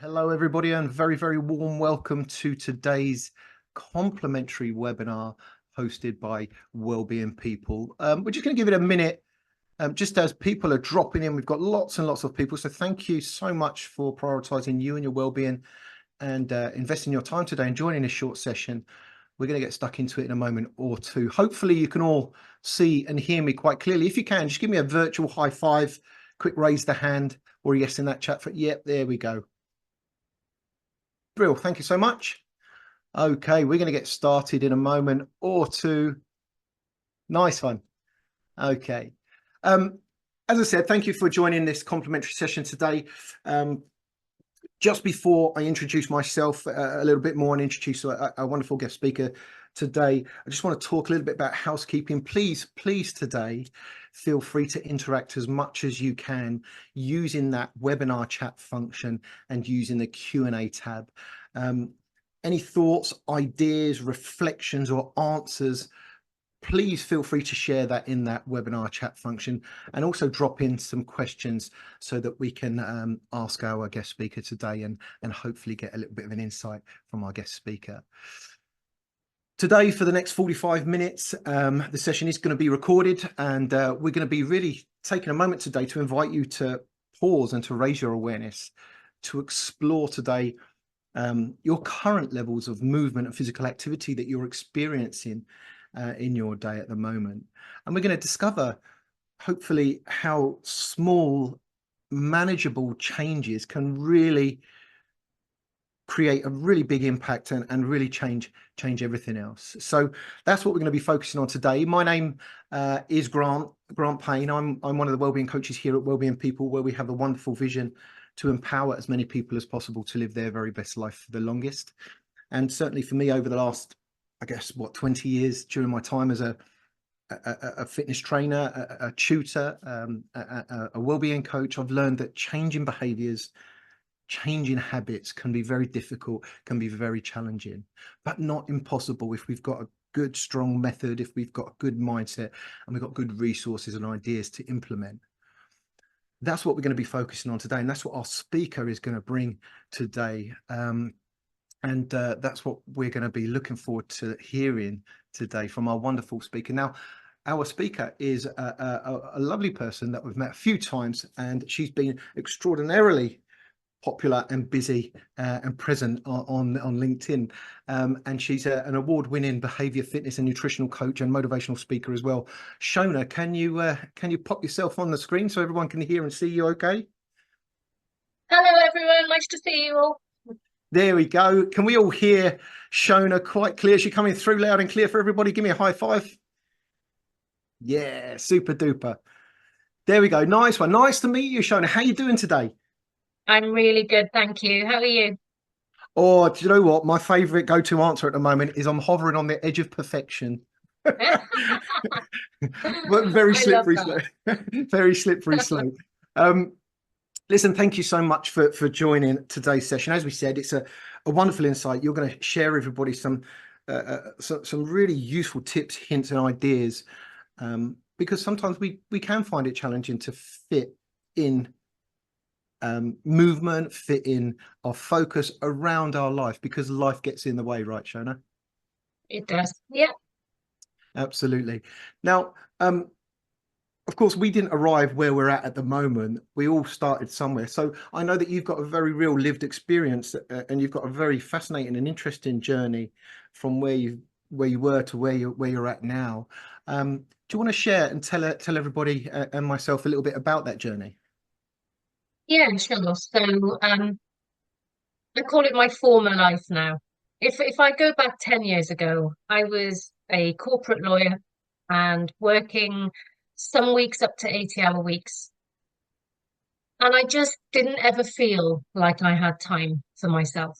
Hello, everybody, and very, very warm welcome to today's complimentary webinar hosted by Wellbeing People. We're just going to give it a minute, just as people are dropping in. We've got lots and lots of people, so thank you so much for prioritising you and your well-being and investing your time today and joining this short session. We're going to get stuck into it in a moment or two. Hopefully, you can all see and hear me quite clearly. If you can, just give me a virtual high five, quick raise the hand, or yes in that chat. Yep, there we go. Brill, thank you so much. Okay, we're going to get started in a moment or two. Nice one. Okay. As I said, thank you for joining this complimentary session today. Just before I introduce myself a little bit more and introduce a wonderful guest speaker today, I just want to talk a little bit about housekeeping. Please today, feel free to interact as much as you can using that webinar chat function and using the Q&A tab. Any thoughts, ideas, reflections, or answers, please feel free to share that in that webinar chat function, and also drop in some questions so that we can ask our guest speaker today and hopefully get a little bit of an insight from our guest speaker. Today, for the next 45 minutes, the session is going to be recorded, and we're going to be really taking a moment today to invite you to pause and to raise your awareness, to explore today your current levels of movement and physical activity that you're experiencing in your day at the moment. And we're going to discover, hopefully, how small, manageable changes can really create a really big impact and really change everything else. So that's what we're going to be focusing on today. My name is Grant Payne. I'm one of the wellbeing coaches here at Wellbeing People, where we have a wonderful vision to empower as many people as possible to live their very best life for the longest. And certainly for me, over the last, I guess, 20 years during my time as a fitness trainer, a tutor, a wellbeing coach, I've learned that changing behaviors, changing habits can be very difficult, can be very challenging, but not impossible if we've got a good, strong method, if we've got a good mindset, and we've got good resources and ideas to implement. That's what we're going to be focusing on today, and that's what our speaker is going to bring today. And that's what we're going to be looking forward to hearing today from our wonderful speaker. Now, our speaker is a lovely person that we've met a few times, and she's been extraordinarily popular and busy and present on LinkedIn. And she's an award-winning behaviour, fitness and nutritional coach and motivational speaker as well. Shona, can you pop yourself on the screen so everyone can hear and see you okay? Hello, everyone. Nice to see you all. There we go. Can we all hear Shona quite clear? Is she coming through loud and clear for everybody? Give me a high five. Yeah, super duper. There we go. Nice one. Nice to meet you, Shona. How you doing today? I'm really good, thank you. How are you? Oh, do you know what? My favourite go-to answer at the moment is I'm hovering on the edge of perfection. But very I love slippery that. slope. Very slippery slope. Listen, thank you so much for joining today's session. As we said, it's a wonderful insight. You're going to share everybody some really useful tips, hints, and ideas, because sometimes we can find it challenging to fit in movement, fit in our focus around our life, because life gets in the way, right, Shona? It does. Yeah. Absolutely. Now, of course, we didn't arrive where we're at the moment. We all started somewhere. So I know that you've got a very real lived experience, and you've got a very fascinating and interesting journey from where you were to where you're at now. Do you want to share and tell everybody and myself a little bit about that journey? Yeah, sure. So I call it my former life now. If I go back 10 years ago, I was a corporate lawyer and working some weeks up to 80-hour weeks. And I just didn't ever feel like I had time for myself.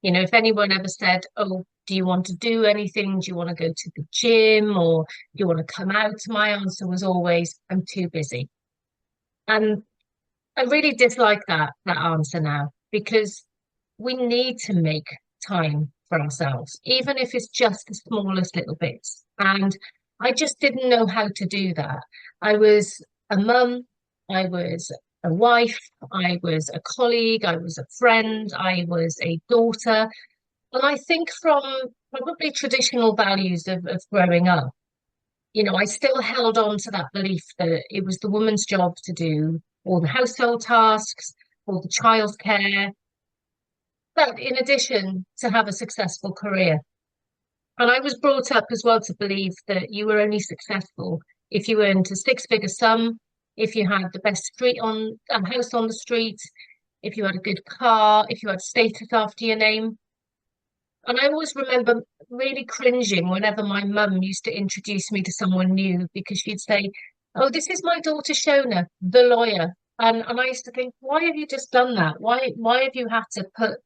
You know, if anyone ever said, "Oh, do you want to do anything? Do you want to go to the gym or do you want to come out?" My answer was always, "I'm too busy." And I really dislike that answer now, because we need to make time for ourselves, even if it's just the smallest little bits. And I just didn't know how to do that. I was a mum, I was a wife, I was a colleague, I was a friend, I was a daughter. And I think from probably traditional values of growing up, I still held on to that belief that it was the woman's job to do all the household tasks, all the childcare, but in addition, to have a successful career. And I was brought up as well to believe that you were only successful if you earned a six-figure sum, if you had the best house on the street, if you had a good car, if you had status after your name. And I always remember really cringing whenever my mum used to introduce me to someone new because she'd say, "Oh, this is my daughter Shona, the lawyer." And I used to think, why have you just done that? Why have you had to put,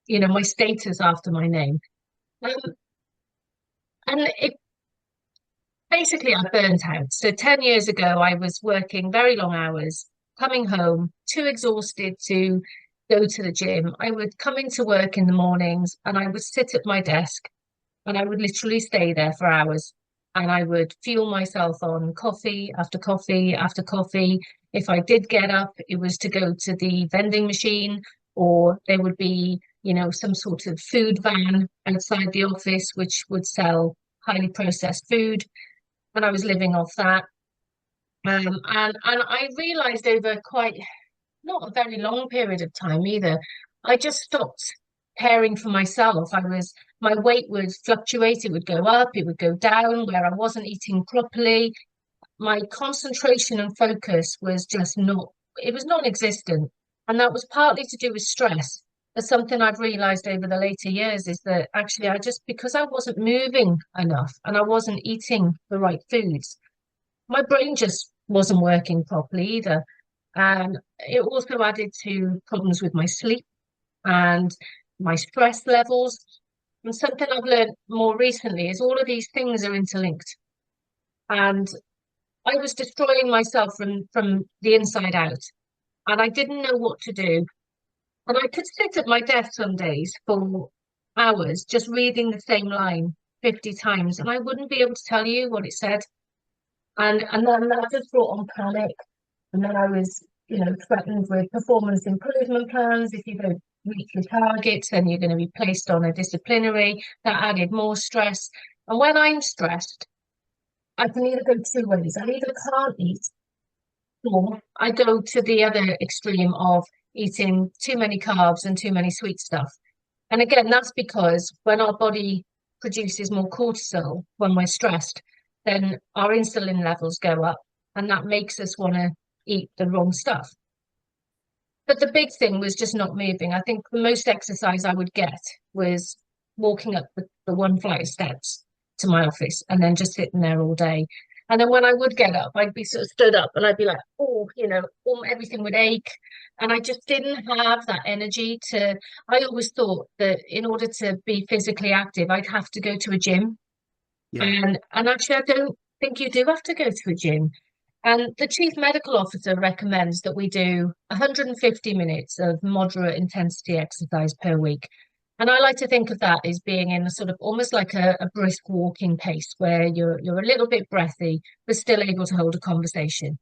my status after my name? Um, and it basically I burnt out. So 10 years ago, I was working very long hours, coming home too exhausted to go to the gym. I would come into work in the mornings and I would sit at my desk and I would literally stay there for hours. And I would fuel myself on coffee after coffee after coffee. If I did get up, it was to go to the vending machine, or there would be, some sort of food van outside the office, which would sell highly processed food. And I was living off that. And I realized over quite not a very long period of time either, I just stopped caring for myself. My weight would fluctuate, it would go up, it would go down where I wasn't eating properly. My concentration and focus was just it was non-existent. And that was partly to do with stress. But something I've realized over the later years is that actually because I wasn't moving enough and I wasn't eating the right foods, my brain just wasn't working properly either. And it also added to problems with my sleep and my stress levels. And something I've learned more recently is all of these things are interlinked. And I was destroying myself from the inside out. And I didn't know what to do. And I could sit at my desk some days for hours just reading the same line 50 times, and I wouldn't be able to tell you what it said. And then that just brought on panic. And then I was, threatened with performance improvement plans. If you don't reach your targets, then you're going to be placed on a disciplinary. That added more stress. And when I'm stressed, I can either go two ways. I either can't eat, or I go to the other extreme of eating too many carbs and too many sweet stuff. And again, that's because when our body produces more cortisol when we're stressed, then our insulin levels go up, and that makes us want to eat the wrong stuff. But the big thing was just not moving. I think the most exercise I would get was walking up the one flight of steps to my office and then just sitting there all day. And then when I would get up, I'd be sort of stood up and I'd be like, oh, everything would ache. And I just didn't have that energy I always thought that in order to be physically active, I'd have to go to a gym. Yeah. And actually, I don't think you do have to go to a gym. And the chief medical officer recommends that we do 150 minutes of moderate intensity exercise per week. And I like to think of that as being in a sort of almost like a brisk walking pace where you're a little bit breathy, but still able to hold a conversation.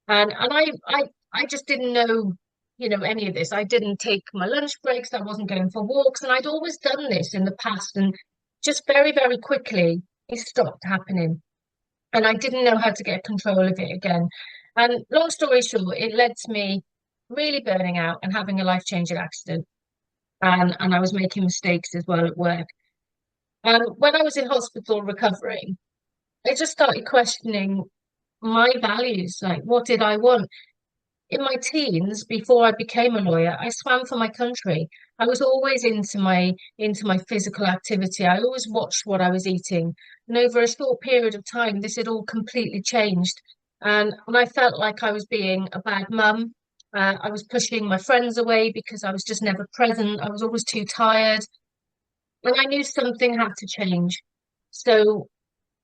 And I just didn't know, any of this. I didn't take my lunch breaks, I wasn't going for walks, and I'd always done this in the past. And just very, very quickly, it stopped happening. And I didn't know how to get control of it again. And long story short, it led to me really burning out and having a life-changing accident. And I was making mistakes as well at work. And when I was in hospital recovering, I just started questioning my values. Like, what did I want? In my teens, before I became a lawyer, I swam for my country. I was always into my physical activity. I always watched what I was eating. And over a short period of time, this had all completely changed. And I felt like I was being a bad mum. I was pushing my friends away because I was just never present. I was always too tired. And I knew something had to change. So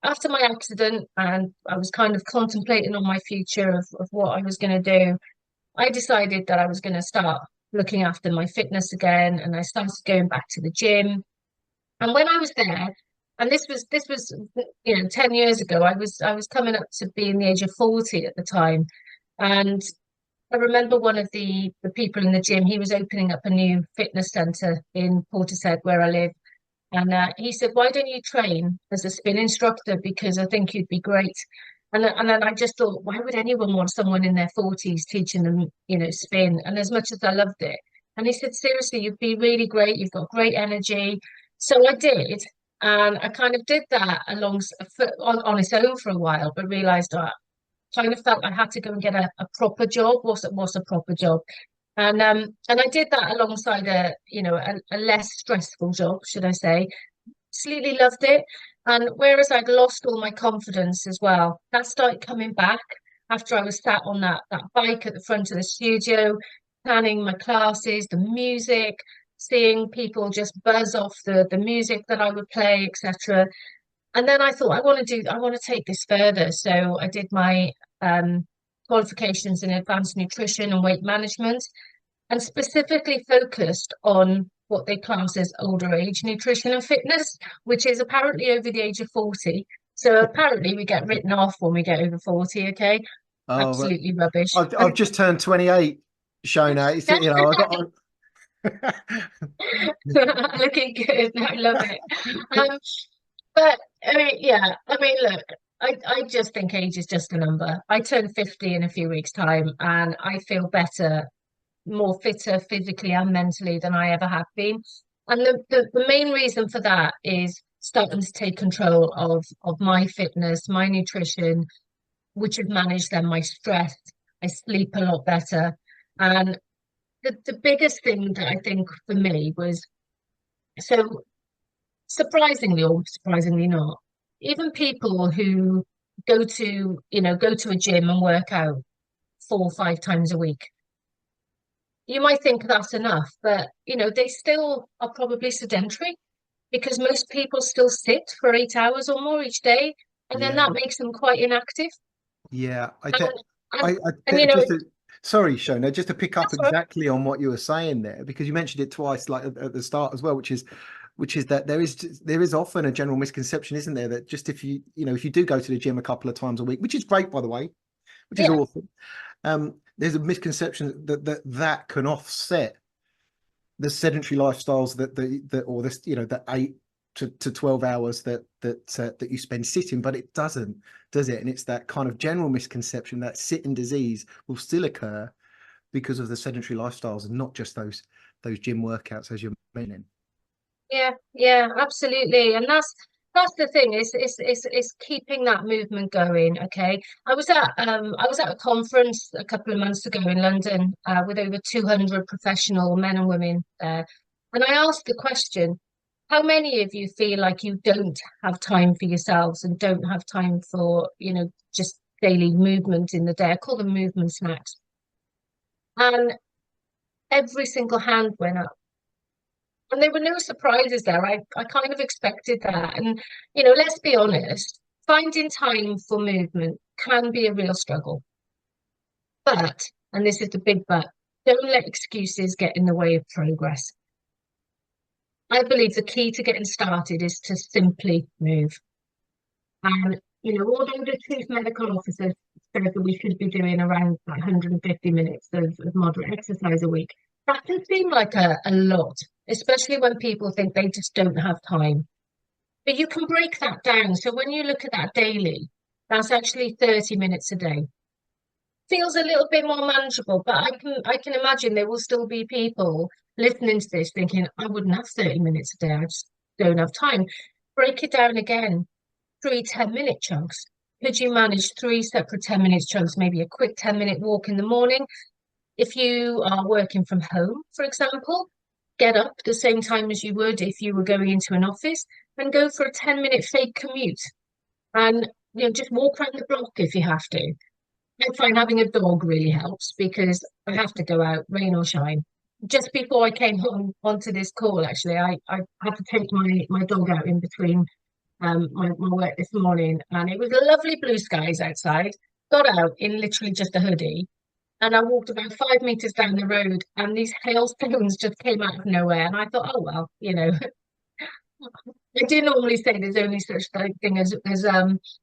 after my accident, and I was kind of contemplating on my future of what I was going to do, I decided that I was going to start looking after my fitness again, and I started going back to the gym. And when I was there, and this was 10 years ago, I was coming up to being the age of 40 at the time. And I remember one of the people in the gym, he was opening up a new fitness centre in Portishead where I live. And he said, "Why don't you train as a spin instructor? Because I think you'd be great." And then I just thought, why would anyone want someone in their 40s teaching them, spin? And as much as I loved it, and he said, "Seriously, you'd be really great. You've got great energy." So I did, and I kind of did that on its own for a while, but realised I kind of felt I had to go and get a proper job. What's a proper job? And I did that alongside a less stressful job, should I say. Absolutely loved it. And whereas I'd lost all my confidence as well, that started coming back after I was sat on that bike at the front of the studio, planning my classes, the music, seeing people just buzz off the music that I would play, etc. And then I thought, I want to take this further. So I did my qualifications in advanced nutrition and weight management, and specifically focused on what they class as older age nutrition and fitness, which is apparently over the age of 40. So apparently we get written off when we get over 40, okay? Oh, well, Absolutely rubbish. I've just turned 28, Shona. I got. Looking good. I love it. Um, but I mean, yeah, I mean, look, I just think age is just a number. I turn 50 in a few weeks' time and I feel better, more fitter physically and mentally than I ever have been. And the main reason for that is starting to take control of my fitness, my nutrition, which have managed then my stress. I sleep a lot better. And the biggest thing that I think for me was, so surprisingly or surprisingly not, even people who go to a gym and work out 4 or 5 times a week, you might think that's enough, but they still are probably sedentary because most people still sit for 8 hours or more each day, and then Yeah, that makes them quite inactive. yeah. And and, I and sorry, Shona, just to pick up that's right. exactly on what you were saying there, because you mentioned it twice, like at the start as well, which is that there is often a general misconception, isn't there, that just if you do go to the gym a couple of times a week, which is great, by the way, which is Yeah, awesome. There's a misconception that can offset the sedentary lifestyles or this the 8 to 12 hours that you spend sitting, but it doesn't, does it? And it's that kind of general misconception that sitting disease will still occur because of the sedentary lifestyles and not just those gym workouts as you're mentioning. yeah, absolutely. And that's the thing, is keeping that movement going. Okay. I was at a conference a couple of months ago in London with over 200 professional men and women there. And I asked the question, how many of you feel like you don't have time for yourselves and don't have time for, just daily movement in the day? I call them movement snacks. And every single hand went up. And there were no surprises there. I kind of expected that. And, let's be honest, finding time for movement can be a real struggle. But, and this is the big but, don't let excuses get in the way of progress. I believe the key to getting started is to simply move. And, although the chief medical officer said that we should be doing around 150 minutes of moderate exercise a week, that can seem like a lot, especially when people think they just don't have time. But you can break that down. So when you look at that daily, that's actually 30 minutes a day. Feels a little bit more manageable, but I can imagine there will still be people listening to this thinking, I wouldn't have 30 minutes a day. I just don't have time. Break it down again. 3 10-minute chunks. Could you manage three separate 10 minute chunks? Maybe a quick 10-minute walk in the morning. If you are working from home, for example, get up the same time as you would if you were going into an office and go for a 10-minute fake commute. And just walk around the block if you have to. I find having a dog really helps because I have to go out, rain or shine. Just before I came home onto this call, actually, I had to take my dog out in between my work this morning, and it was lovely blue skies outside. Got out in literally just a hoodie, and I walked about 5 meters down the road, and these hailstones just came out of nowhere. And I thought, oh well, I do normally say there's only such thing as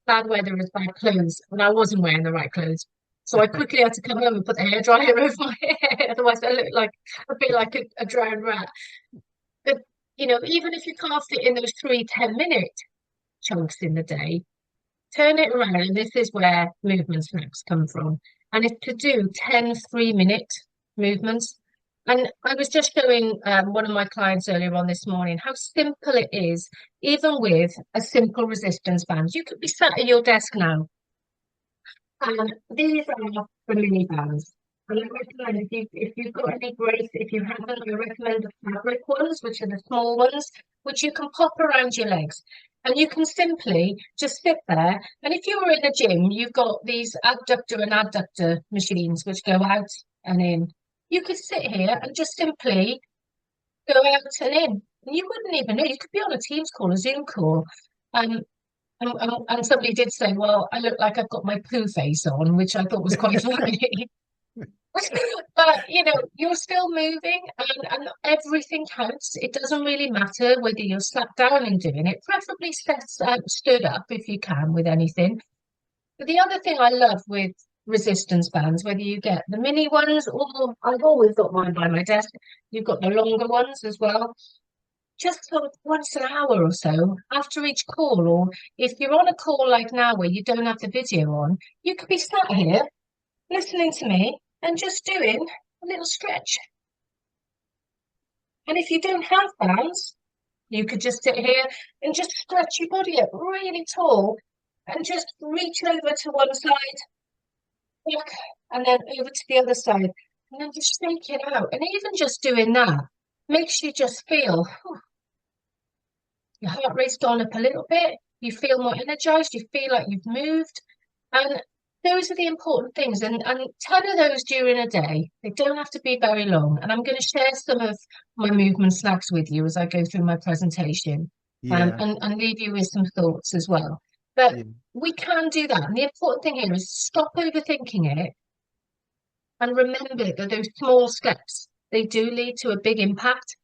bad weather as bad clothes, and I wasn't wearing the right clothes. So I quickly had to come home and put the hairdryer over my hair, otherwise I look like a bit like a drowned rat. But even if you can't fit in those 3 10-minute chunks in the day, turn it around, and this is where movement snacks come from. And it's to do 10 3-minute movements. And I was just showing one of my clients earlier on this morning how simple it is, even with a simple resistance band. You could be sat at your desk now, and these are the mini bands. And I recommend if you've got any great, if you haven't, I recommend the fabric ones, which are the small ones, which you can pop around your legs. And you can simply just sit there. And if you were in a gym, you've got these abductor and adductor machines which go out and in. You could sit here and just simply go out and in. And you wouldn't even know. You could be on a Teams call, a Zoom call. Um, and somebody did say, well, I look like I've got my poo face on, which I thought was quite funny. But you're still moving, and everything counts. It doesn't really matter whether you're sat down and doing it, preferably stood up if you can with anything. But the other thing I love with resistance bands, whether you get the mini ones, or I've always got mine by my desk, you've got the longer ones as well. Just sort of once an hour or so after each call, or if you're on a call like now where you don't have the video on, you could be sat here listening to me and just doing a little stretch. And if you don't have bands, you could just sit here and just stretch your body up really tall and just reach over to one side, back, and then over to the other side, and then just shake it out. And even just doing that makes you just feel your heart rate's gone up a little bit, you feel more energized, you feel like you've moved. And those are the important things. And 10 of those during a day, they don't have to be very long. And I'm going to share some of my movement snacks with you as I go through my presentation, Yeah. and leave you with some thoughts as well. But Yeah. we can do that. And the important thing here is stop overthinking it and remember that those small steps, they do lead to a big impact.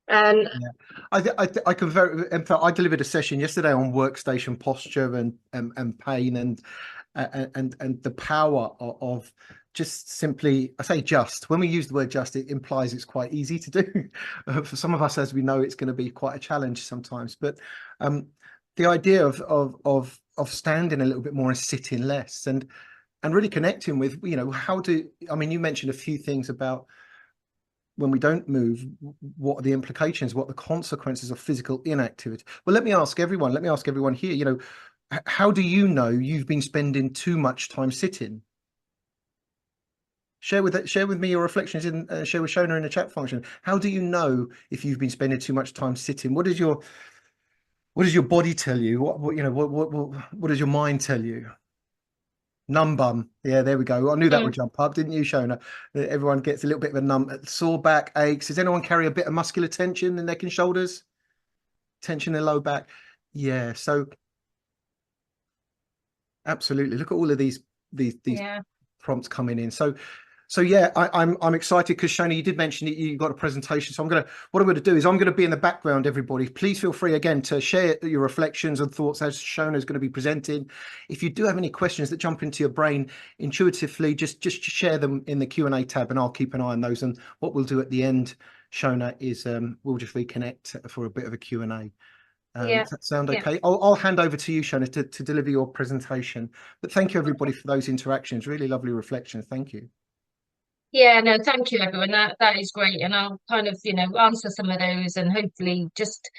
And Yeah, I can very. In fact, I delivered a session yesterday on workstation posture and pain and the power of just simply. I say just when we use the word just, it implies it's quite easy to do. For some of us, as we know, it's going to be quite a challenge sometimes. But the idea of standing a little bit more and sitting less and really connecting with how do I mean you mentioned a few things about when we don't move, what are the implications, what are the consequences of physical inactivity? Well, let me ask everyone here, how do you know you've been spending too much time sitting? Share with me your reflections share with Shona in the chat function. How do you know if you've been spending too much time sitting? What does your body tell you? What does your mind tell you? Numb bum. Yeah, there we go. I knew that would jump up, didn't you, Shona? Everyone gets a little bit of a sore back, aches. Does anyone carry a bit of muscular tension in the neck and shoulders? Tension in the low back? Yeah, so absolutely. Look at all of these prompts coming in. So yeah, I'm excited because Shona, you did mention that you got a presentation. So what I'm going to do is I'm going to be in the background, everybody. Please feel free again to share your reflections and thoughts as Shona is going to be presenting. If you do have any questions that jump into your brain intuitively, just share them in the Q&A tab and I'll keep an eye on those. And what we'll do at the end, Shona, is we'll just reconnect for a bit of a Q&A. Does that sound okay? Yeah. I'll hand over to you, Shona, to deliver your presentation. But thank you, everybody, for those interactions. Really lovely reflections. Thank you. Yeah, no, thank you, everyone. That is great, and I'll kind of, answer some of those, and hopefully just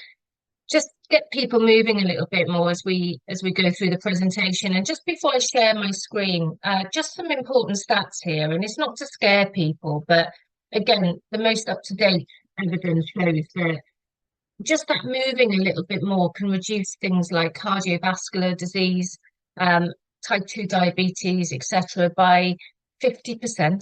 get people moving a little bit more as we go through the presentation. And just before I share my screen, just some important stats here, and it's not to scare people, but again, the most up-to-date evidence shows that just that moving a little bit more can reduce things like cardiovascular disease, type 2 diabetes, etc., by 50%.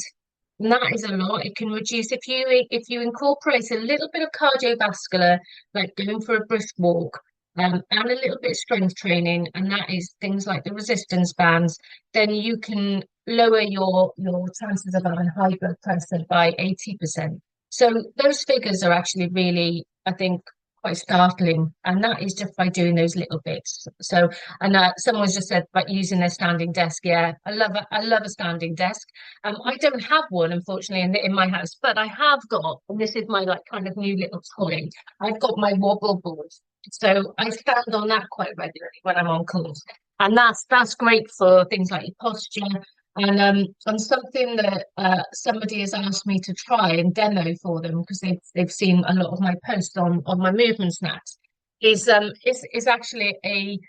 And that is a lot. It can reduce if you incorporate a little bit of cardiovascular, like going for a brisk walk, and a little bit of strength training, and that is things like the resistance bands, then you can lower your chances of having high blood pressure by 80%. So those figures are actually really, I think, quite startling, and that is just by doing those little bits. So, and someone's just said about using their standing desk. Yeah, I love a standing desk. I don't have one, unfortunately, in my house, but I have got, and this is my like kind of new little toy. I've got my wobble board, so I stand on that quite regularly when I'm on calls, and that's great for things like your posture. And something that somebody has asked me to try and demo for them, because they've seen a lot of my posts on my movement snacks, is actually a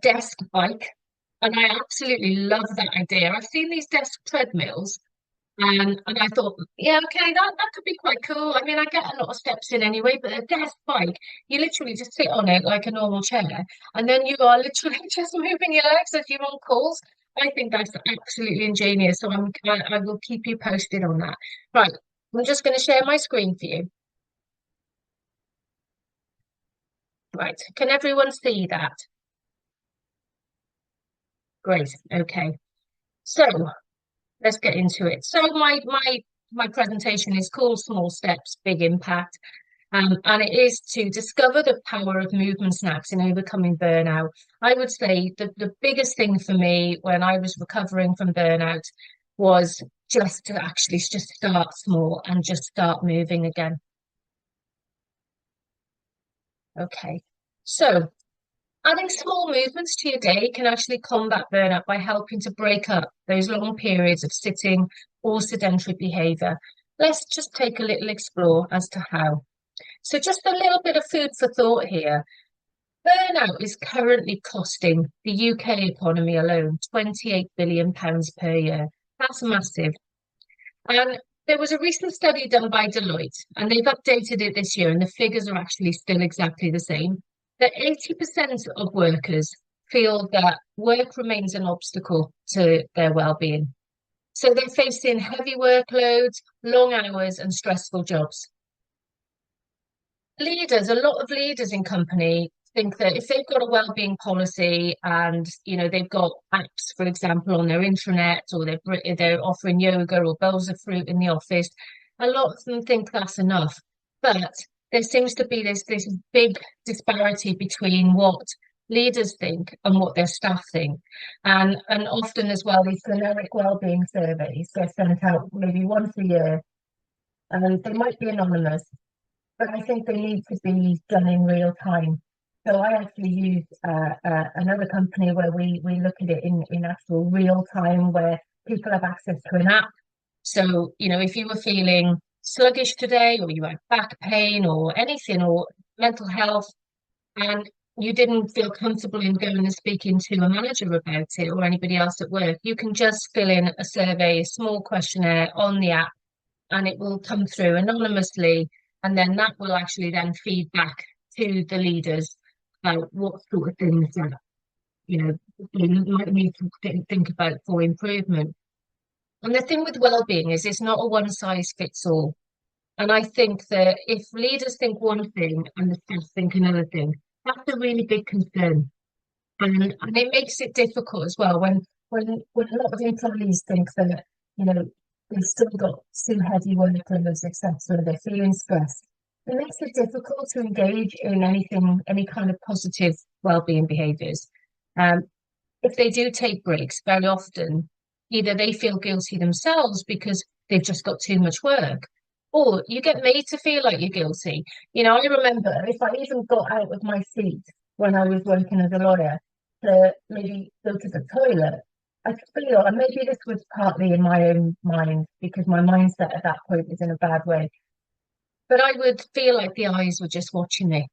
desk bike, and I absolutely love that idea. I've seen these desk treadmills, and I thought, yeah, okay, that could be quite cool. I mean, I get a lot of steps in anyway, but a desk bike, you literally just sit on it like a normal chair, and then you are literally just moving your legs as you're on calls. I think that's absolutely ingenious. So I will keep you posted on that. Right, I'm just going to share my screen for you. Right, can everyone see that? Great. Okay. So let's get into it. So my presentation is called Small Steps, Big Impact. And it is to discover the power of movement snacks in overcoming burnout. I would say the biggest thing for me when I was recovering from burnout was just to actually just start small and just start moving again. Okay, so adding small movements to your day can actually combat burnout by helping to break up those long periods of sitting or sedentary behavior. Let's just take a little explore as to how. So just a little bit of food for thought here. Burnout is currently costing the UK economy alone £28 billion per year. That's massive. And there was a recent study done by Deloitte, and they've updated it this year, and the figures are actually still exactly the same, that 80% of workers feel that work remains an obstacle to their well-being. So they're facing heavy workloads, long hours, and stressful jobs. Leaders, a lot of leaders in company think that if they've got a well-being policy and they've got apps, for example, on their intranet, or they're offering yoga or bowls of fruit in the office, a lot of them think that's enough. But there seems to be this big disparity between what leaders think and what their staff think. And often as well, these generic well-being surveys, they're sent out maybe once a year, and they might be anonymous, but I think they need to be done in real time. So I actually use another company where we look at it in actual real time, where people have access to an app. So, if you were feeling sluggish today, or you had back pain or anything, or mental health, and you didn't feel comfortable in going and speaking to a manager about it or anybody else at work, you can just fill in a survey, a small questionnaire on the app, and it will come through anonymously. And then that will actually then feed back to the leaders about what sort of things that, they might need to think about for improvement. And the thing with well-being is it's not a one size fits all. And I think that if leaders think one thing and the staff think another thing, that's a really big concern. And it makes it difficult as well when a lot of employees think that, they've still got too heavy workloads, etc., they're feeling stressed. It makes it difficult to engage in any kind of positive well-being behaviours. If they do take breaks, very often, either they feel guilty themselves because they've just got too much work, or you get made to feel like you're guilty. I remember if I even got out of my seat when I was working as a lawyer to maybe go to the toilet, I feel, and maybe this was partly in my own mind because my mindset at that point was in a bad way, but I would feel like the eyes were just watching me,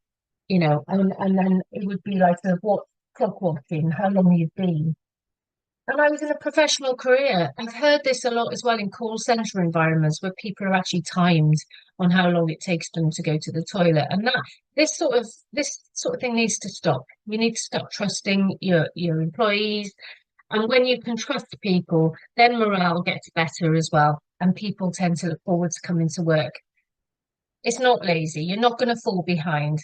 and then it would be like what clock watching, how long you've been. And I was in a professional career. I've heard this a lot as well in call center environments where people are actually timed on how long it takes them to go to the toilet. And this sort of thing needs to stop. You need to stop trusting your employees. And when you can trust people, then morale gets better as well. And people tend to look forward to coming to work. It's not lazy. You're not going to fall behind.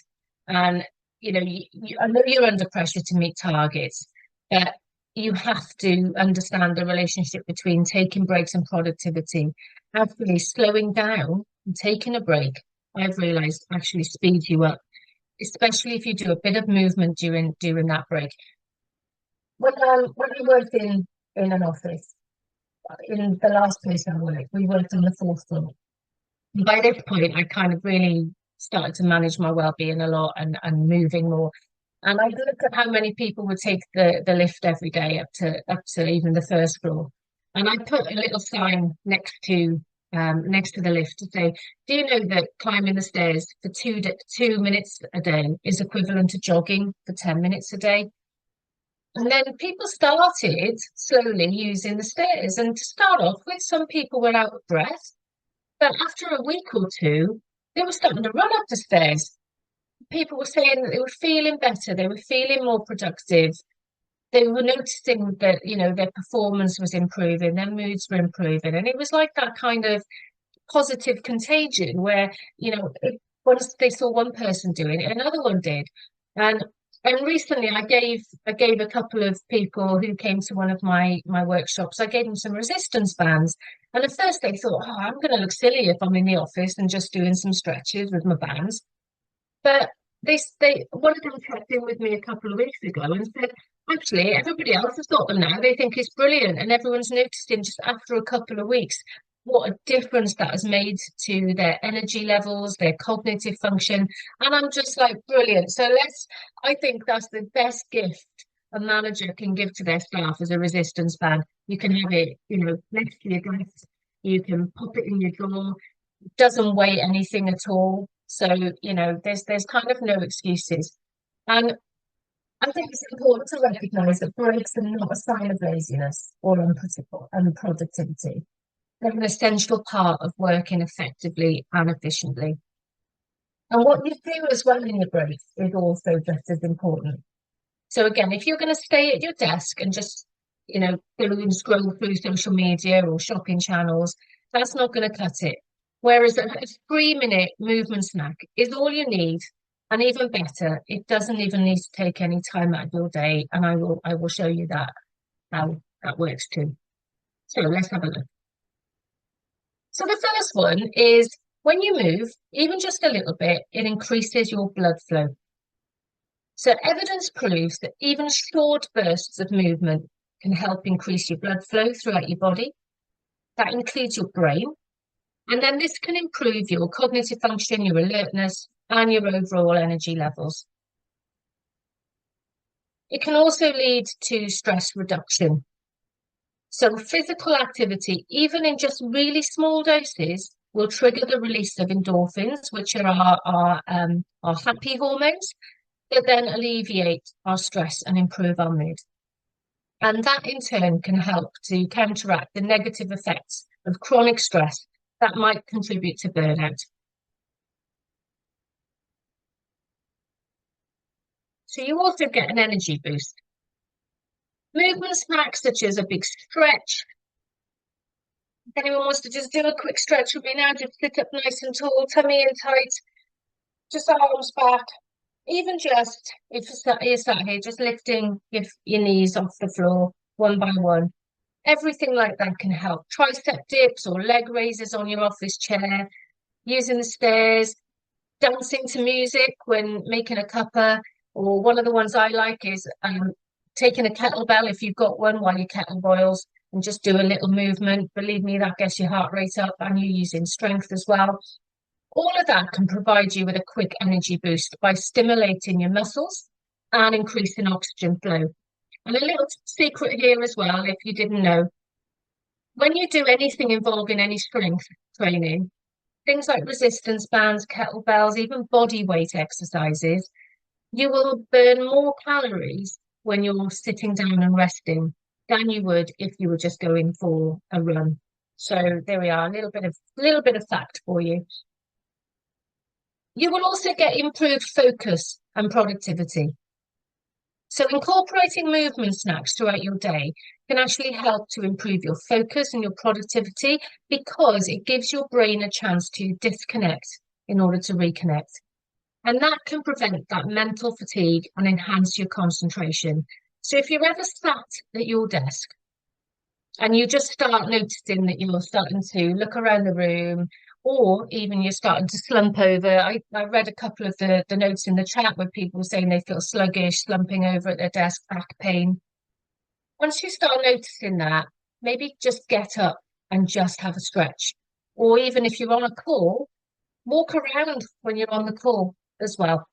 And, I know you're under pressure to meet targets, but you have to understand the relationship between taking breaks and productivity. Actually, slowing down and taking a break, I've realized, actually speeds you up. especially if you do a bit of movement during that break. When I worked in an office, in the last place I worked, we worked on the fourth floor. By this point, I kind of really started to manage my well-being a lot and moving more. And I looked at how many people would take the lift every day up to even the first floor. And I put a little sign next to the lift to say, do you know that climbing the stairs for 2 minutes a day is equivalent to jogging for 10 minutes a day? And then people started slowly using the stairs. And to start off with, some people were out of breath. But after a week or two, they were starting to run up the stairs. People were saying that they were feeling better, they were feeling more productive. They were noticing that, their performance was improving, their moods were improving. And it was like that kind of positive contagion where, once they saw one person doing it, another one did. And recently I gave a couple of people who came to one of my workshops, I gave them some resistance bands. And at first they thought, oh, I'm going to look silly if I'm in the office and just doing some stretches with my bands. But one of them checked in with me a couple of weeks ago and said, actually, everybody else has got them now. They think it's brilliant. And everyone's noticing just after a couple of weeks what a difference that has made to their energy levels, their cognitive function. And I'm just like, brilliant. So I think that's the best gift a manager can give to their staff as a resistance band. You can have it, next to your desk. You can pop it in your drawer. It doesn't weigh anything at all. So, there's kind of no excuses. And I think it's important to recognise that breaks are not a sign of laziness or unproductivity. They're an essential part of working effectively and efficiently. And what you do as well in your breaks is also just as important. So again, if you're going to stay at your desk and just, go and scroll through social media or shopping channels, that's not going to cut it. Whereas a 3-minute movement snack is all you need. And even better, it doesn't even need to take any time out of your day. And I will show you how that works too. So let's have a look. So the first one is when you move, even just a little bit, it increases your blood flow. So evidence proves that even short bursts of movement can help increase your blood flow throughout your body. That includes your brain. And then this can improve your cognitive function, your alertness, and your overall energy levels. It can also lead to stress reduction. So physical activity, even in just really small doses, will trigger the release of endorphins, which are our happy hormones, that then alleviate our stress and improve our mood. And that in turn can help to counteract the negative effects of chronic stress that might contribute to burnout. So you also get an energy boost. Movement snacks such as a big stretch. If anyone wants to just do a quick stretch with me now, just sit up nice and tall, tummy in tight, just arms back. Even just, if you're sat here, just lifting your knees off the floor one by one. Everything like that can help. Tricep dips or leg raises on your office chair, using the stairs, dancing to music when making a cuppa, or one of the ones I like is taking a kettlebell if you've got one while your kettle boils and just do a little movement. Believe me, that gets your heart rate up and you're using strength as well. All of that can provide you with a quick energy boost by stimulating your muscles and increasing oxygen flow. And a little secret here as well, if you didn't know, when you do anything involving any strength training, things like resistance bands, kettlebells, even body weight exercises, you will burn more calories when you're sitting down and resting than you would if you were just going for a run. So there we are, a little bit of fact for you. You will also get improved focus and productivity. So incorporating movement snacks throughout your day can actually help to improve your focus and your productivity because it gives your brain a chance to disconnect in order to reconnect. And that can prevent that mental fatigue and enhance your concentration. So if you're ever sat at your desk and you just start noticing that you're starting to look around the room, or even you're starting to slump over. I read a couple of the notes in the chat where people were saying they feel sluggish, slumping over at their desk, back pain. Once you start noticing that, maybe just get up and just have a stretch. Or even if you're on a call, walk around when you're on the call as well.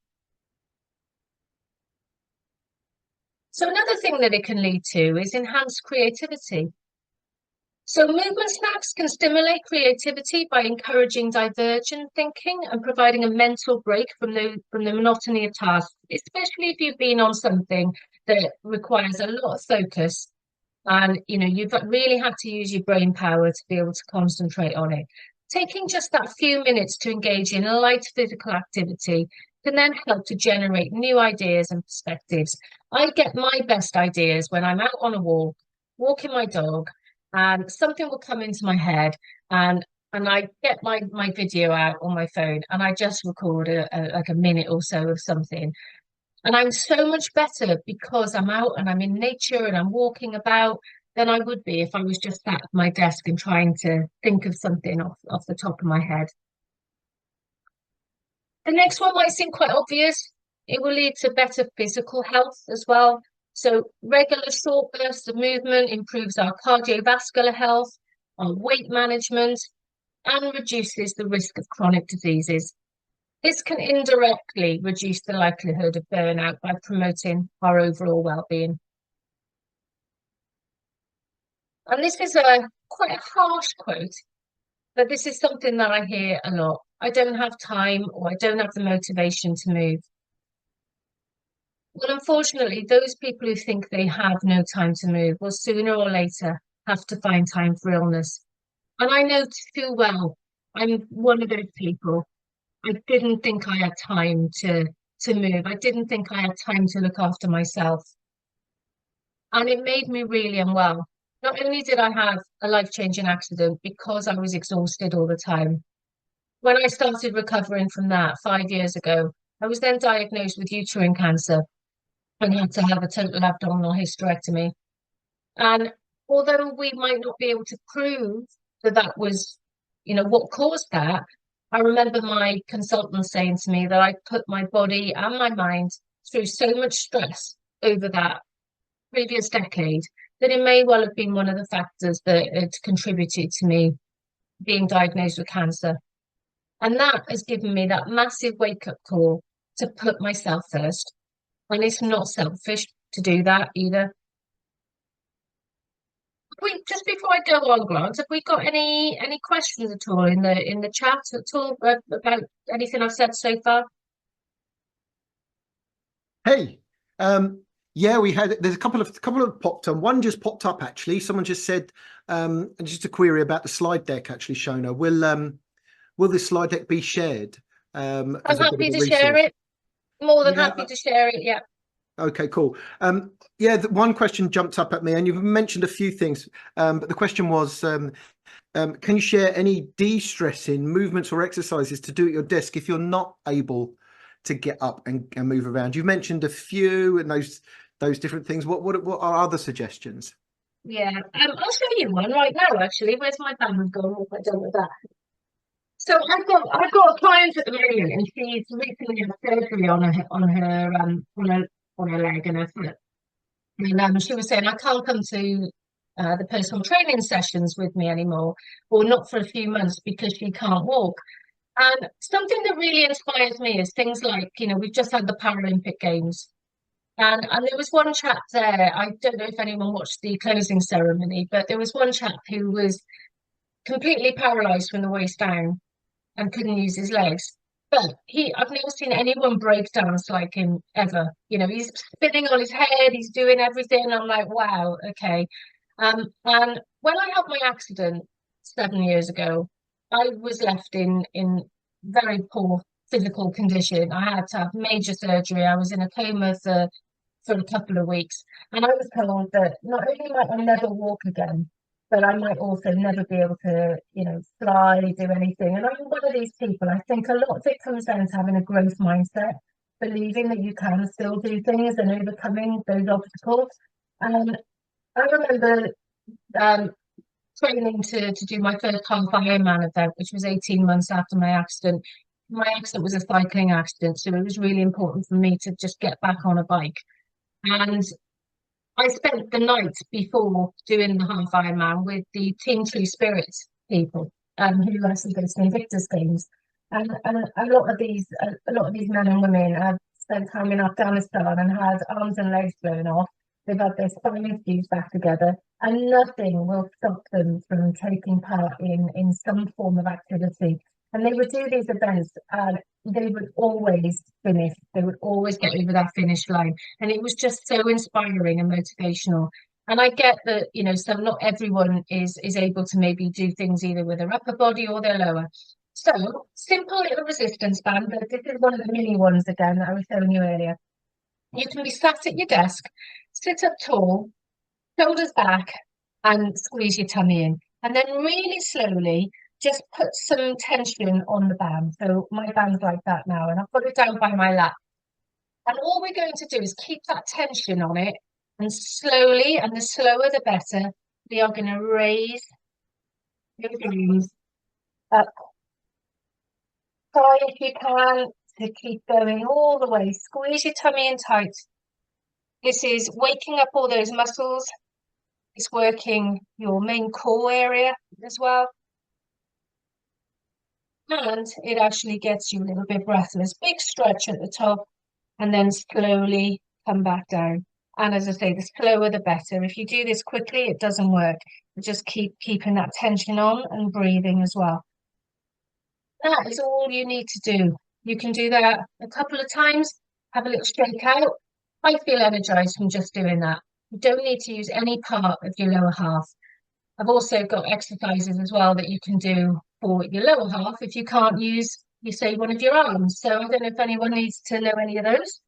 So another thing that it can lead to is enhanced creativity. So movement snacks can stimulate creativity by encouraging divergent thinking and providing a mental break from the monotony of tasks, especially if you've been on something that requires a lot of focus and you've really had to use your brain power to be able to concentrate on it. Taking just that few minutes to engage in a light physical activity can then help to generate new ideas and perspectives. I get my best ideas when I'm out on a walk, walking my dog, and something will come into my head, and I get my video out on my phone and I just record like a minute or so of something. And I'm so much better because I'm out and I'm in nature and I'm walking about than I would be if I was just sat at my desk and trying to think of something off the top of my head. The next one might seem quite obvious. It will lead to better physical health as well. So regular short bursts of movement improves our cardiovascular health, our weight management, and reduces the risk of chronic diseases. This can indirectly reduce the likelihood of burnout by promoting our overall well-being. And this is quite a harsh quote, but this is something that I hear a lot. I don't have time, or I don't have the motivation to move. Well, unfortunately, those people who think they have no time to move will sooner or later have to find time for illness. And I know too well, I'm one of those people. I didn't think I had time to move. I didn't think I had time to look after myself. And it made me really unwell. Not only did I have a life-changing accident because I was exhausted all the time. When I started recovering from that 5 years ago, I was then diagnosed with uterine cancer and had to have a total abdominal hysterectomy. And although we might not be able to prove that that was, what caused that, I remember my consultant saying to me that I put my body and my mind through so much stress over that previous decade that it may well have been one of the factors that had contributed to me being diagnosed with cancer. And that has given me that massive wake-up call to put myself first. And it's not selfish to do that either. Just before I go on, Grant, have we got any questions at all in the chat at all about anything I've said so far? Hey, yeah, there's a couple of popped on. One just popped up actually. Someone just said, just a query about the slide deck actually, Shona. Will this slide deck be shared? I'm happy to share it. More than happy to share it, yeah. Okay, cool. Yeah, one question jumped up at me, and you've mentioned a few things, but the question was, can you share any de-stressing movements or exercises to do at your desk if you're not able to get up and move around? You've mentioned a few and those different things. What are other suggestions? Yeah, I'll show you one right now, actually. Where's my band gone? What have I done with that? So I've got a client at the moment, and she's recently had surgery on her leg and her foot. And she was saying, I can't come to the personal training sessions with me anymore, or not for a few months because she can't walk. And something that really inspires me is things like, we've just had the Paralympic Games. And there was one chap there, I don't know if anyone watched the closing ceremony, but there was one chap who was completely paralysed from the waist down and couldn't use his legs. But I've never seen anyone break dance like him ever. He's spinning on his head, he's doing everything. I'm like, wow, okay. And when I had my accident 7 years ago, I was left in very poor physical condition. I had to have major surgery. I was in a coma for a couple of weeks, and I was told that not only might I never walk again, but I might also never be able to, fly, do anything. And I'm one of these people. I think a lot of it comes down to having a growth mindset, believing that you can still do things and overcoming those obstacles. And I remember training to do my first half Ironman event, which was 18 months after my accident. My accident was a cycling accident, so it was really important for me to just get back on a bike. And I spent the night before doing the half Ironman with the Team True Spirits people, who actually go to the Invictus Games. And a lot of these men and women have spent time in Afghanistan and had arms and legs blown off. They've had their spines fused back together, and nothing will stop them from taking part in some form of activity. And they would do these events, and they would always finish. They would always get over that finish line, and it was just so inspiring and motivational. And I get that, you know, so not everyone is able to maybe do things either with their upper body or their lower. So simple little resistance band, but this is one of the mini ones again that I was showing you earlier. You can be sat at your desk, sit up tall, shoulders back, and squeeze your tummy in. And then really slowly, just put some tension on the band. So my band's like that now, and I've got it down by my lap. And all we're going to do is keep that tension on it, and slowly, and the slower the better, we are going to raise your arms up. Try if you can to keep going all the way. Squeeze your tummy in tight. This is waking up all those muscles. It's working your main core area as well. And it actually gets you a little bit breathless. Big stretch at the top, and then slowly come back down. And as I say, the slower the better. If you do this quickly, it doesn't work. Just keep keeping that tension on and breathing as well. That is all you need to do. You can do that a couple of times, have a little shake out. I feel energized from just doing that. You don't need to use any part of your lower half. I've also got exercises as well that you can do for your lower half if you can't use, you say, one of your arms. So I don't know if anyone needs to know any of those.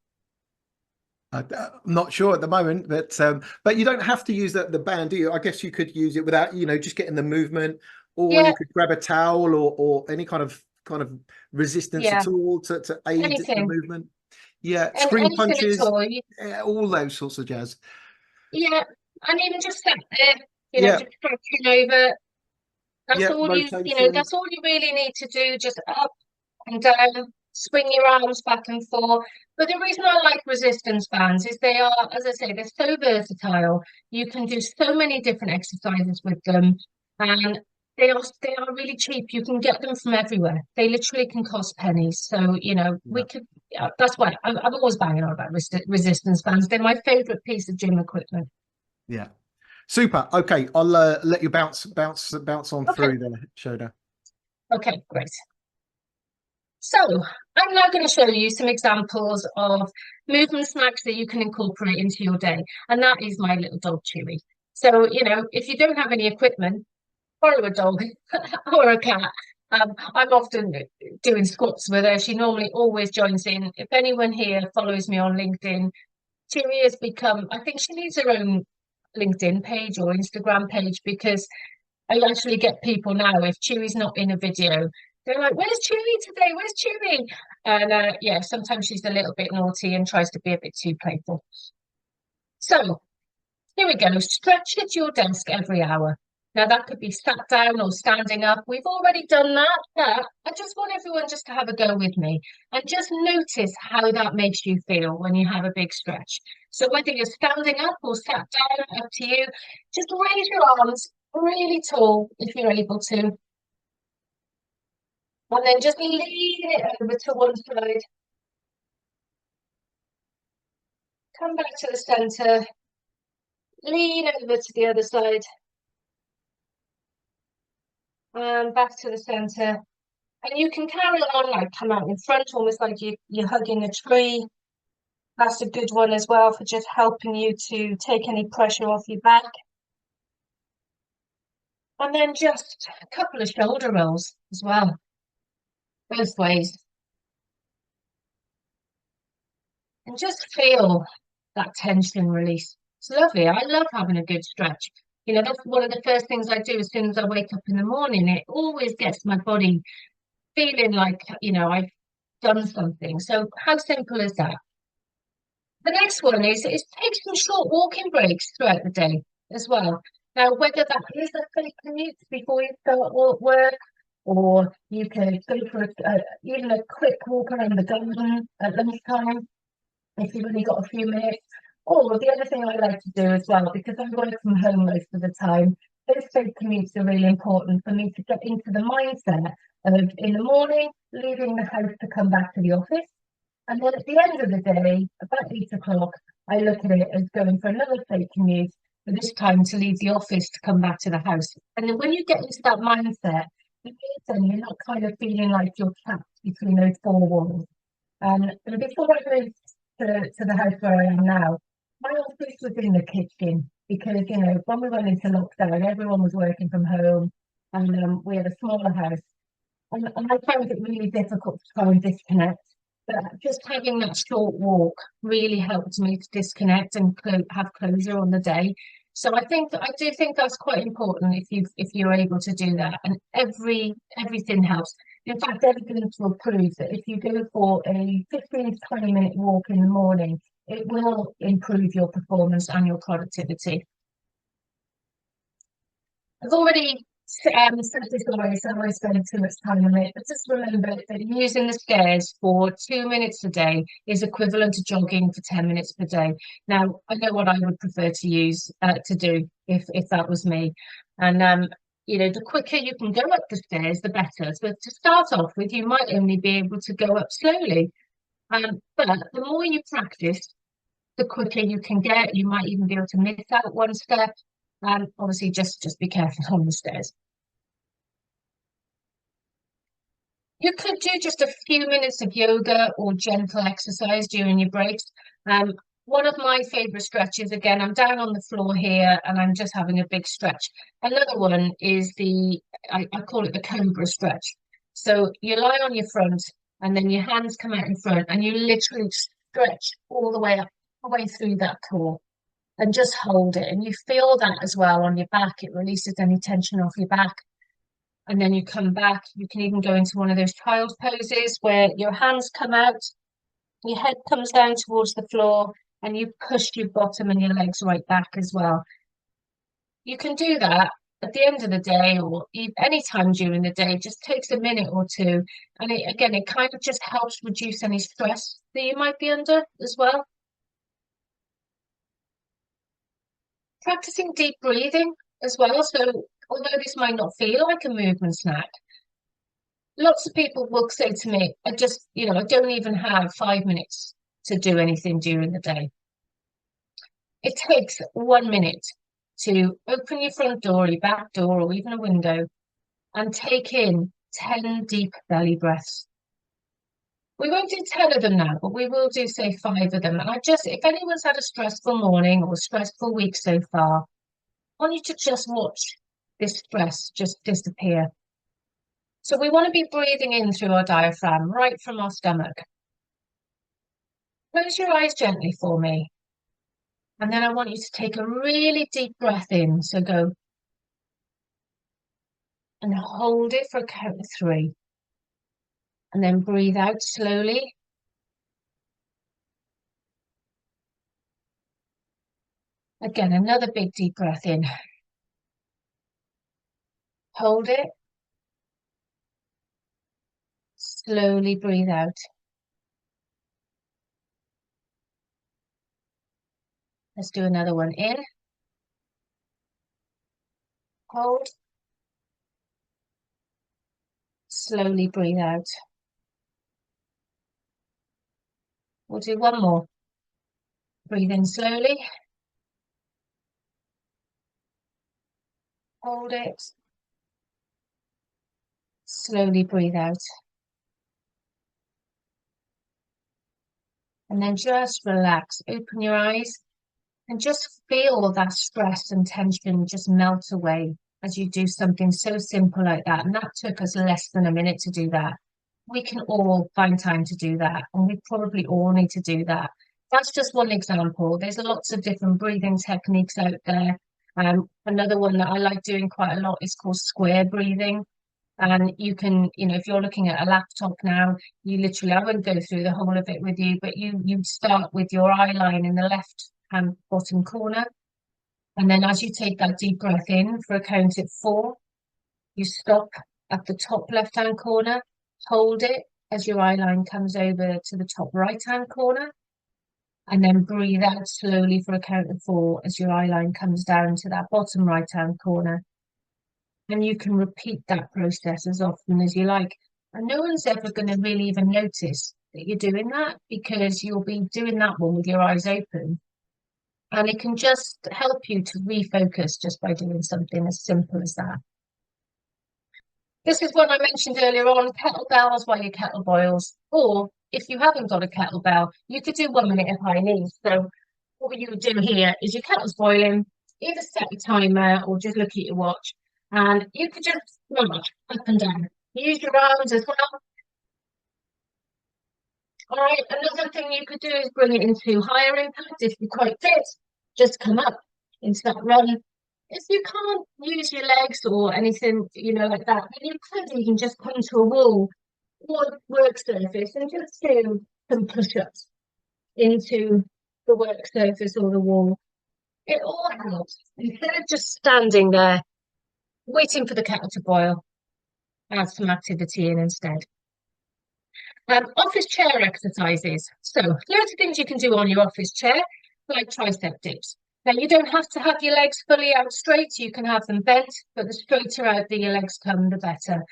I'm not sure at the moment, but you don't have to use the band, do you? I guess you could use it without, you know, just getting the movement, or Yeah, you could grab a towel or any kind of resistance yeah, at all to aid the anything, movement. Yeah, and screen anything at punches, all. all those sorts of jazz. Yeah, and even just sat there, Yeah, just stretching over. That's yeah, all rotation. that's all you really need to do. Just up and down, swing your arms back and forth. But the reason I like resistance bands is they are, as I say, they're so versatile. You can do so many different exercises with them, and they are really cheap. You can get them from everywhere. They literally can cost pennies. So, we Yeah, could. That's why I'm always banging on about resistance bands. They're my favorite piece of gym equipment. yeah. Super. Okay, I'll let you bounce on Okay, through there, Shona. okay, great. So I'm now going to show you some examples of movement snacks that you can incorporate into your day. And that is my little dog, Chewy. So, if you don't have any equipment, borrow a dog or a cat. I'm often doing squats with her. She normally always joins in. If anyone here follows me on LinkedIn, Chewy has become, I think she needs her own LinkedIn page or Instagram page, because I actually get people now, if Chewy's not in a video, they're like, "Where's Chewy today? Where's Chewy?" And yeah, sometimes she's a little bit naughty and tries to be a bit too playful. So here we go. Stretch at your desk every hour. Now that could be sat down or standing up. We've already done that, but I just want everyone just to have a go with me and just notice how that makes you feel when you have a big stretch. So whether you're standing up or sat down, up to you, just raise your arms really tall if you're able to. And then just lean it over to one side. Come back to the centre. Lean over to the other side. And back to the centre. And you can carry on, like come out in front, almost like you're hugging a tree. That's a good one as well for just helping you to take any pressure off your back. And then just a couple of shoulder rolls as well, both ways. And just feel that tension release. It's lovely. I love having a good stretch. That's one of the first things I do as soon as I wake up in the morning. It always gets my body feeling like, I've done something. So how simple is that? The next one is take some short walking breaks throughout the day as well. Now, whether that is a fake commute before you start work, or you could go for even a quick walk around the garden at lunchtime, if you've only got a few minutes. Or the other thing I like to do as well, because I work from home most of the time, those fake commutes are really important for me to get into the mindset of, in the morning, leaving the house to come back to the office. And then at the end of the day, about 8 o'clock, I look at it as going for another fake commute, but this time to leave the office to come back to the house. And then when you get into that mindset, then you're not kind of feeling like you're trapped between those four walls. And before I moved to the house where I am now, my office was in the kitchen because, you know, when we went into lockdown, everyone was working from home, and we had a smaller house. And I found it really difficult to try and disconnect. But just having that short walk really helped me to disconnect and have closure on the day. So I do think that's quite important if you're able to do that. And everything helps. In fact, evidence will prove that if you go for a 15 to 20-minute walk in the morning, it will improve your performance and your productivity. I've already said this already, so I won't spend too much time on it, but just remember that using the stairs for 2 minutes a day is equivalent to jogging for 10 minutes per day. Now, I know what I would prefer to do if that was me. And you know, the quicker you can go up the stairs, the better. So to start off with, you might only be able to go up slowly. But the more you practice, the quicker you can get. You might even be able to miss out one step. Obviously, just be careful on the stairs. You could do just a few minutes of yoga or gentle exercise during your breaks. One of my favorite stretches, again, I'm down on the floor here and I'm just having a big stretch. Another one is I call it the Cobra Stretch. So you lie on your front and then your hands come out in front and you literally stretch all the way up, all the way through that core. And just hold it. And you feel that as well on your back. It releases any tension off your back. And then you come back. You can even go into one of those child poses where your hands come out, your head comes down towards the floor, and you push your bottom and your legs right back as well. You can do that at the end of the day or any time during the day. It just takes a minute or two. And it kind of just helps reduce any stress that you might be under as well. Practicing deep breathing as well. So although this might not feel like a movement snack, lots of people will say to me, I don't even have 5 minutes to do anything during the day. It takes 1 minute to open your front door, your back door, or even a window and take in 10 deep belly breaths. We won't do 10 of them now, but we will do, say, 5 of them. And if anyone's had a stressful morning or a stressful week so far, I want you to just watch this stress just disappear. So we want to be breathing in through our diaphragm, right from our stomach. Close your eyes gently for me. And then I want you to take a really deep breath in. So go and hold it for a count of 3. And then breathe out slowly. Again, another big deep breath in. Hold it. Slowly breathe out. Let's do another one in. Hold. Slowly breathe out. We'll do one more. Breathe in slowly. Hold it. Slowly breathe out. And then just relax. Open your eyes and just feel that stress and tension just melt away as you do something so simple like that. And that took us less than a minute to do that. We can all find time to do that, and we probably all need to do that. That's just one example. There's lots of different breathing techniques out there. Another one that I like doing quite a lot is called square breathing. And you can, if you're looking at a laptop now, I won't go through the whole of it with you, but you start with your eye line in the left hand bottom corner. And then as you take that deep breath in for a count at 4, you stop at the top left-hand corner, hold it as your eye line comes over to the top right-hand corner, and then breathe out slowly for a count of 4 as your eye line comes down to that bottom right-hand corner. And you can repeat that process as often as you like. And no one's ever going to really even notice that you're doing that, because you'll be doing that one with your eyes open. And it can just help you to refocus just by doing something as simple as that. This is what I mentioned earlier on, kettlebells while your kettle boils. Or if you haven't got a kettlebell, you could do 1 minute of high knees. So what you would do here is your kettle's boiling, either set a timer or just look at your watch. And you could just march up and down. Use your arms as well. All right, another thing you could do is bring it into higher impact. If you're quite fit, just come up into that run. If you can't use your legs or anything, like that, then you could even just come to a wall or work surface and just do some push-ups into the work surface or the wall. It all helps. Instead of just standing there waiting for the kettle to boil, add some activity in instead. Office chair exercises. So loads of things you can do on your office chair, like tricep dips. Now, you don't have to have your legs fully out straight. You can have them bent, but the straighter out that your legs come, the better.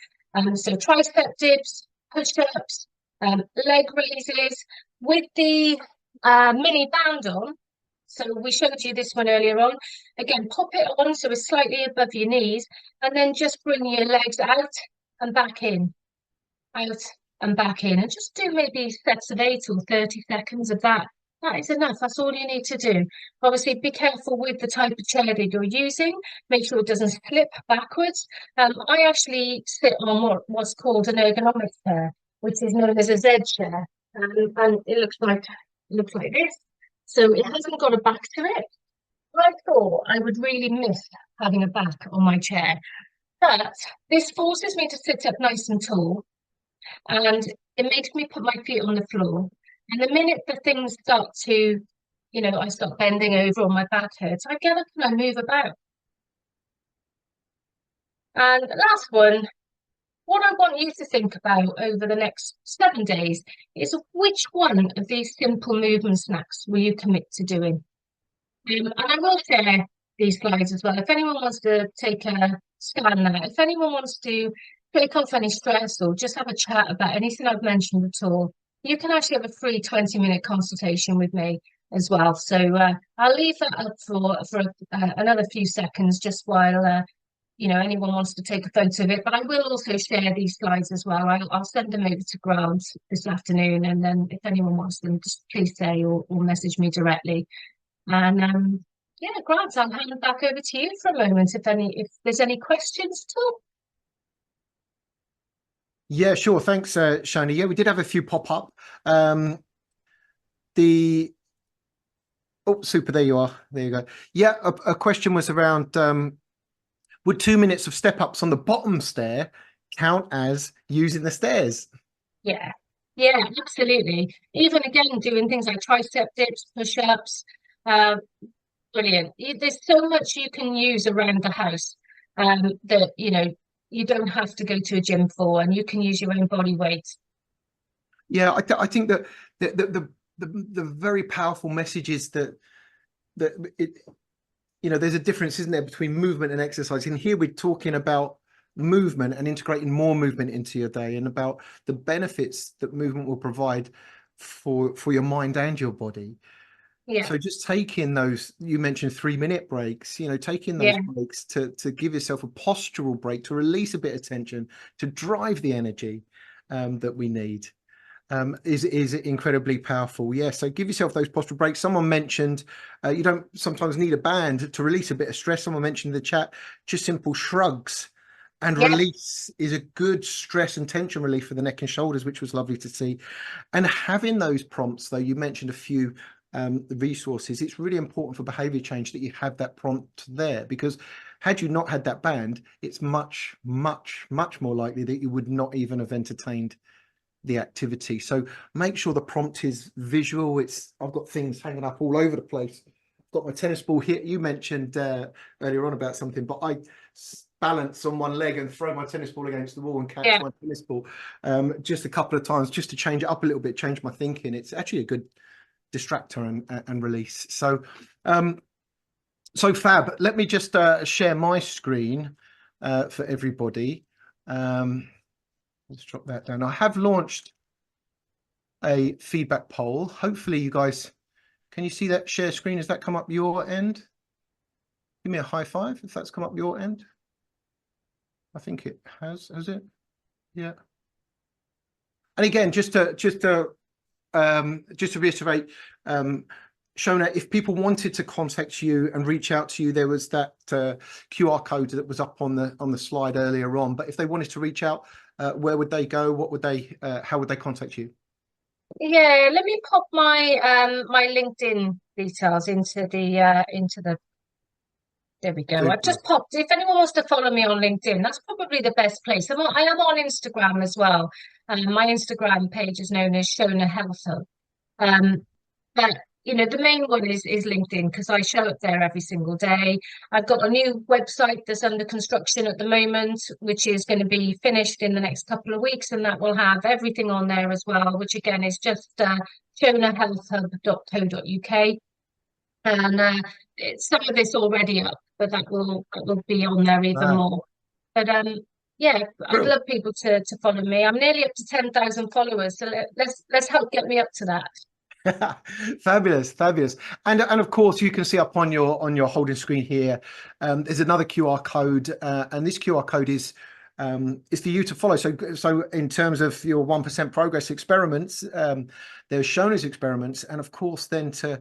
So tricep dips, push-ups, leg raises with the mini band on. So we showed you this one earlier on. Again, pop it on so it's slightly above your knees, and then just bring your legs out and back in, out and back in, and just do maybe sets of 8 or 30 seconds of that. That is enough. That's all you need to do. Obviously, be careful with the type of chair that you're using. Make sure it doesn't slip backwards. I actually sit on what's called an ergonomic chair, which is known as a Z chair, and it looks like this. So it hasn't got a back to it. I thought I would really miss having a back on my chair, but this forces me to sit up nice and tall, and it makes me put my feet on the floor. And the minute the things start to, I start bending over or my back hurts, I get up and I move about. And the last one, what I want you to think about over the next 7 days is which one of these simple movement snacks will you commit to doing? And I will share these slides as well. If anyone wants to take a scan that, if anyone wants to take off any stress or just have a chat about anything I've mentioned at all, you can actually have a free 20-minute consultation with me as well. So I'll leave that up for another few seconds just while anyone wants to take a photo of it. But I will also share these slides as well. I'll send them over to Grant this afternoon, and then if anyone wants them, just please say or message me directly. And yeah, Grant, I'll hand it back over to you for a moment if there's any questions at all. Yeah, sure. Thanks, Shona. Yeah, we did have a few pop up. Super. There you are. There you go. Yeah, a question was around would 2 minutes of step ups on the bottom stair count as using the stairs? Yeah, absolutely. Even again, doing things like tricep dips, push-ups, brilliant. There's so much you can use around the house that you don't have to go to a gym for, and you can use your own body weight. Yeah, I think that the very powerful message is that it, there's a difference, isn't there, between movement and exercise. And here we're talking about movement and integrating more movement into your day, and about the benefits that movement will provide for your mind and your body. Yeah. So just taking those, you mentioned 3-minute breaks, taking those breaks to give yourself a postural break, to release a bit of tension, to drive the energy that we need. Is incredibly powerful. Yeah, so give yourself those postural breaks. Someone mentioned you don't sometimes need a band to release a bit of stress. Someone mentioned in the chat just simple shrugs and release is a good stress and tension relief for the neck and shoulders, which was lovely to see. And having those prompts, though, you mentioned a few resources. It's really important for behavior change that you have that prompt there, because had you not had that band, it's much more likely that you would not even have entertained the activity. So make sure the prompt is visual. I've got things hanging up all over the place got my tennis ball here. You mentioned earlier on about something, but I balance on one leg and throw my tennis ball against the wall and catch my tennis ball just a couple of times, just to change it up a little bit, change my thinking. It's actually a good distractor and release. So so fab. Let me just share my screen for everybody. Let's drop that down. I have launched a feedback poll. Hopefully you guys, can you see that share screen? Has that come up your end? Give me a high five if that's come up your end. I think it has it? Yeah. And again, just to reiterate, Shona, if people wanted to contact you and reach out to you, there was that QR code that was up on the slide earlier on. But if they wanted to reach out, where would they go? What would they? How would they contact you? Yeah, let me pop my my LinkedIn details into the. There we go. I've just popped. If anyone wants to follow me on LinkedIn, that's probably the best place. I am on Instagram as well. My Instagram page is known as Shona Health Hub. But the main one is LinkedIn, because I show up there every single day. I've got a new website that's under construction at the moment, which is going to be finished in the next couple of weeks, and that will have everything on there as well, which again is just shonahealthhub.co.uk. And some of it's already up, but that will be on there even more. But yeah, I'd love people to follow me. I'm nearly up to 10,000 followers, so let's help get me up to that. Fabulous. And of course you can see up on your holding screen here, there's another QR code, and this QR code is for you to follow. So in terms of your 1% progress experiments, there's Shona's experiments, and of course then to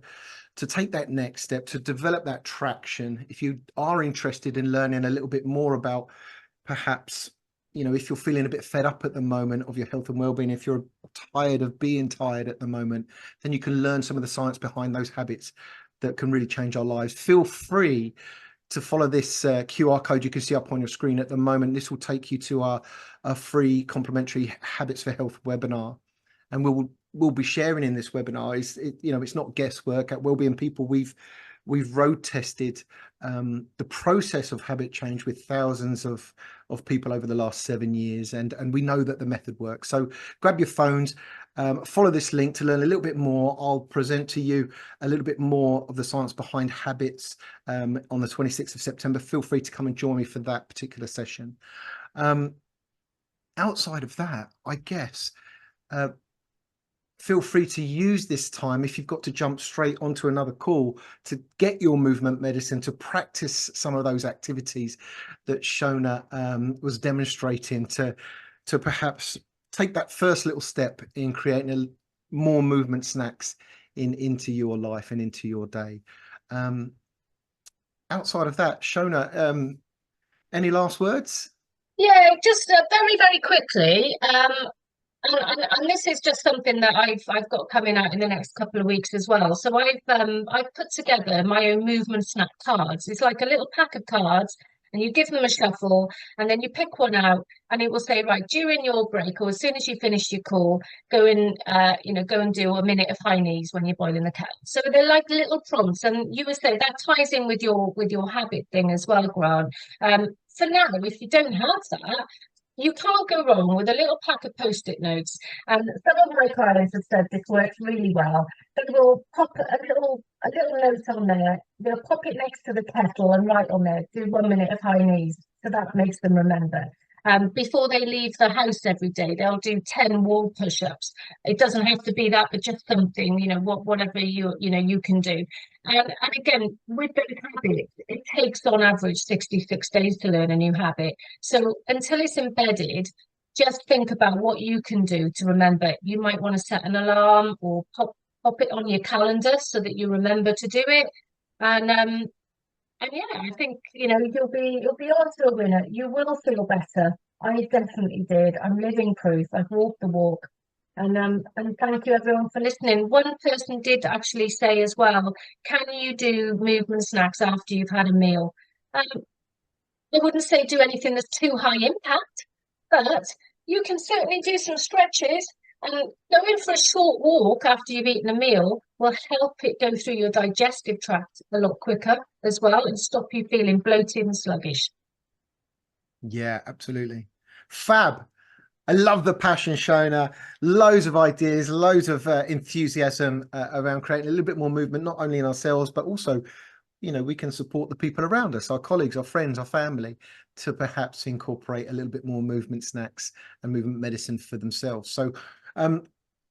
take that next step, to develop that traction. If you are interested in learning a little bit more about, perhaps, if you're feeling a bit fed up at the moment of your health and well-being, if you're tired of being tired at the moment, then you can learn some of the science behind those habits that can really change our lives. Feel free to follow this QR code you can see up on your screen at the moment. This will take you to our free complimentary Habits for Health webinar, and we'll be sharing in this webinar. It's not guesswork. At Wellbeing People, we've road tested the process of habit change with thousands of people over the last 7 years, and we know that the method works. So grab your phones, follow this link to learn a little bit more. I'll present to you a little bit more of the science behind habits on the 26th of September. Feel free to come and join me for that particular session. Outside of that, I guess, feel free to use this time, if you've got to jump straight onto another call, to get your movement medicine, to practice some of those activities that Shona was demonstrating, to perhaps take that first little step in creating more movement snacks into your life and into your day. Outside of that, Shona, any last words? Yeah, just very, very quickly. And this is just something that I've got coming out in the next couple of weeks as well. So I've put together my own movement snack cards. It's like a little pack of cards, and you give them a shuffle, and then you pick one out, and it will say, right, during your break, or as soon as you finish your call, go and do a minute of high knees when you're boiling the kettle. So they're like little prompts, and you would say that ties in with your habit thing as well, Grant. For now, if you don't have that, you can't go wrong with a little pack of post-it notes. And some of my clients have said this works really well. They will pop a little note on there. They'll pop it next to the kettle and write on there, do 1 minute of high knees. So that makes them remember. Before they leave the house every day, they'll do 10 wall push-ups. It doesn't have to be that, but just something, whatever you can do. And again, with those habits, it takes on average 66 days to learn a new habit. So until it's embedded, just think about what you can do to remember. You might want to set an alarm or pop it on your calendar so that you remember to do it. And yeah, I think you'll be on to a winner. You will feel better. I definitely did. I'm living proof. I've walked the walk. And thank you everyone for listening. One person did actually say as well, can you do movement snacks after you've had a meal? I wouldn't say do anything that's too high impact, but you can certainly do some stretches. And going for a short walk after you've eaten a meal will help it go through your digestive tract a lot quicker as well and stop you feeling bloated and sluggish. Yeah, absolutely. Fab. I love the passion, Shona. Loads of ideas, loads of enthusiasm around creating a little bit more movement, not only in ourselves, but also, you know, we can support the people around us, our colleagues, our friends, our family, to perhaps incorporate a little bit more movement snacks and movement medicine for themselves. So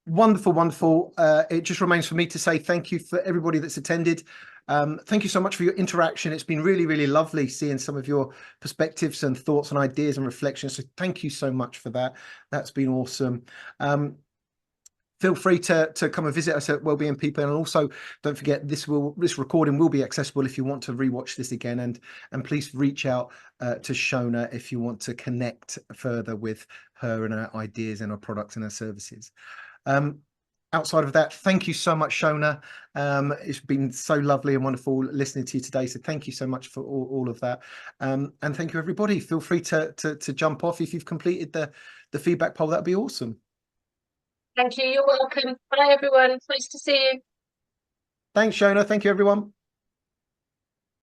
wonderful, wonderful. It just remains for me to say thank you for everybody that's attended. Thank you so much for your interaction. It's been really, really lovely seeing some of your perspectives and thoughts and ideas and reflections. So thank you so much for that. That's been awesome. Feel free to come and visit us at Wellbeing People, and also don't forget this recording will be accessible if you want to rewatch this again, and please reach out to Shona if you want to connect further with her and her ideas and her products and her services. Outside of that, thank you so much, Shona. It's been so lovely and wonderful listening to you today. So thank you so much for all of that. And thank you, everybody. Feel free to jump off if you've completed the feedback poll. That'd be awesome. Thank you. You're welcome. Bye, everyone. Nice to see you. Thanks, Shona. Thank you, everyone.